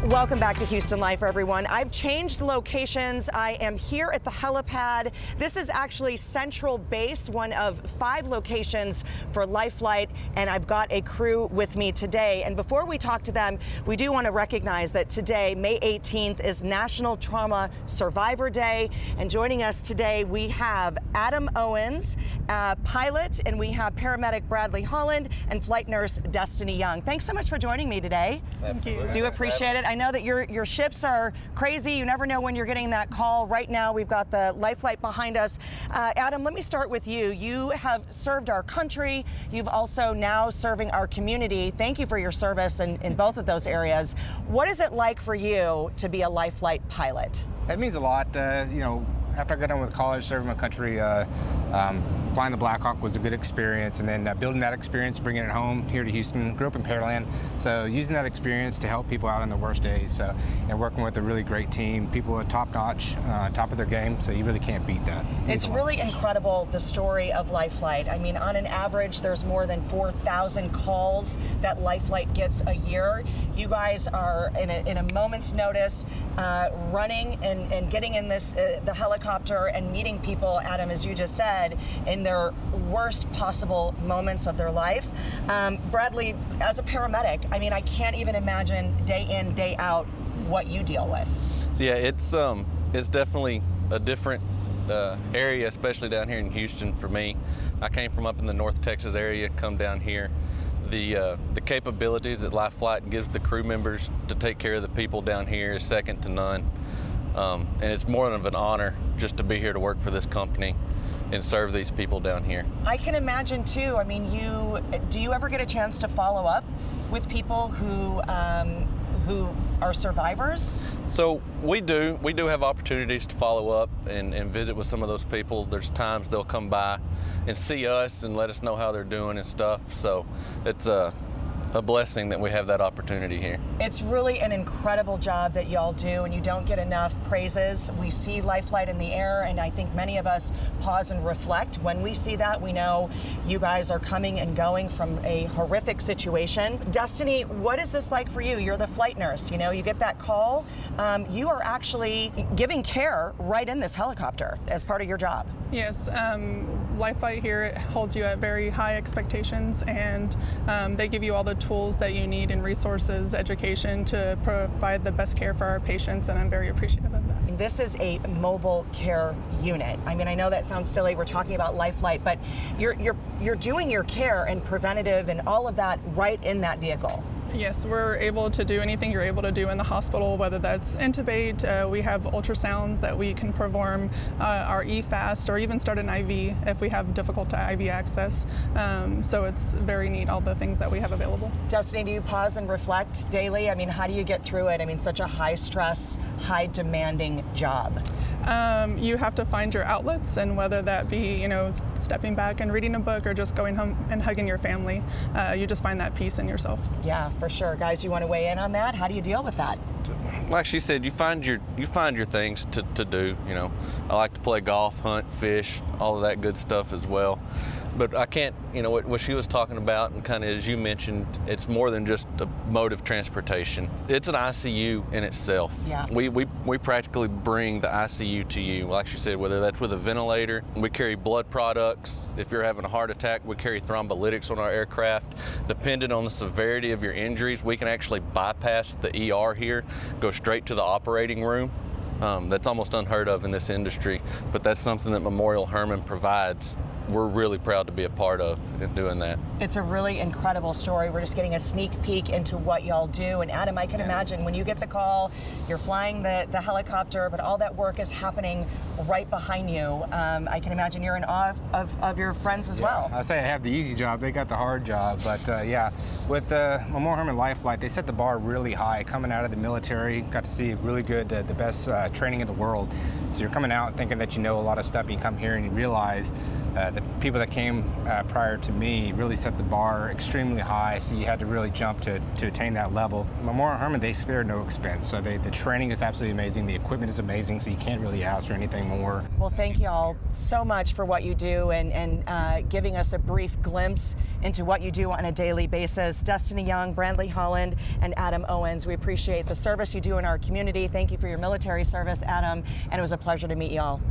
Welcome back to Houston Life, everyone. I've changed locations. I am here at the helipad. This is actually Central Base, one of 5 locations for Life Flight, and I've got a crew with me today. And before we talk to them, we do want to recognize that today, May 18th, is National Trauma Survivor Day. And joining us today, we have Adam Owens, pilot, and we have paramedic Bradley Holland and flight nurse Destiny Young. Thanks so much for joining me today. Thank you. Do appreciate it. I know that your shifts are crazy. You never know when you're getting that call. Right now, we've got the Life Flight behind us. Adam, let me start with you. You have served our country. You've also now serving our community. Thank you for your service in both of those areas. What is it like for you to be a Life Flight pilot? It means a lot. After I got done with college, serving my country, flying the Black Hawk was a good experience, and then building that experience, bringing it home here to Houston. Grew up in Pearland, so using that experience to help people out on their worst days, and working with a really great team, people are top notch, top of their game, so you really can't beat that. It's really incredible, the story of Life Flight. I mean, on an average, there's more than 4,000 calls that Life Flight gets a year. You guys are in a moment's notice, running and getting in the helicopter and meeting people, Adam, as you just said, in their worst possible moments of their life. Bradley, as a paramedic, I mean, I can't even imagine day in, day out what you deal with. So yeah, it's definitely a different area, especially down here in Houston for me. I came from up in the North Texas area, come down here. The capabilities that Life Flight gives the crew members to take care of the people down here is second to none. And it's more than an honor just to be here to work for this company and serve these people down here. I can imagine too. I mean, do you ever get a chance to follow up with people who are survivors? So we do have opportunities to follow up and visit with some of those people. There's times they'll come by and see us and let us know how they're doing and stuff. So it's a blessing that we have that opportunity here. It's really an incredible job that y'all do, and you don't get enough praises. We see Life Flight in the air, and I think many of us pause and reflect. When we see that, we know you guys are coming and going from a horrific situation. Destiny, what is this like for you? You're the flight nurse, you know, you get that call. You are actually giving care right in this helicopter as part of your job. Yes, Life Flight here holds you at very high expectations, and they give you all the tools that you need and resources, education to provide the best care for our patients, and I'm very appreciative of that. This is a mobile care unit. I mean, I know that sounds silly, we're talking about Life Flight, but you're doing your care and preventative and all of that right in that vehicle. Yes, we're able to do anything you're able to do in the hospital, whether that's intubate, we have ultrasounds that we can perform, our EFAST, or even start an IV if we have difficult IV access. So it's very neat, all the things that we have available. Destiny, do you pause and reflect daily? I mean, how do you get through it? I mean, such a high stress, high demanding job. You have to find your outlets, and whether that be, you know, stepping back and reading a book or just going home and hugging your family, you just find that peace in yourself. Yeah, for sure. Guys, you want to weigh in on that? How do you deal with that? Like she said, you find your things to do. You know, I like to play golf, hunt, fish, all of that good stuff as well. But I can't, you know, what she was talking about, and kind of as you mentioned, it's more than just a mode of transportation. It's an ICU in itself. Yeah. We practically bring the ICU to you. Like she said, whether that's with a ventilator, we carry blood products. If you're having a heart attack, we carry thrombolytics on our aircraft. Depending on the severity of your injuries, we can actually bypass the ER here, go straight to the operating room. That's almost unheard of in this industry, but that's something that Memorial Hermann provides. We're really proud to be a part of in doing that. It's a really incredible story. We're just getting a sneak peek into what y'all do. And Adam, I can imagine when you get the call, you're flying the helicopter, but all that work is happening right behind you. I can imagine you're in awe of your friends as well. I say I have the easy job, they got the hard job, but yeah, with the Memorial Hermann Life Flight, they set the bar really high. Coming out of the military, got to see really good, the best training in the world. So you're coming out thinking that you know a lot of stuff, and you come here and you realize The people that came prior to me really set the bar extremely high, so you had to really jump to attain that level. Memorial Hermann, they spared no expense, so the training is absolutely amazing, the equipment is amazing, so you can't really ask for anything more. Well, thank you all so much for what you do and giving us a brief glimpse into what you do on a daily basis. Destiny Young, Brandley Holland, and Adam Owens, we appreciate the service you do in our community. Thank you for your military service, Adam, and it was a pleasure to meet you all.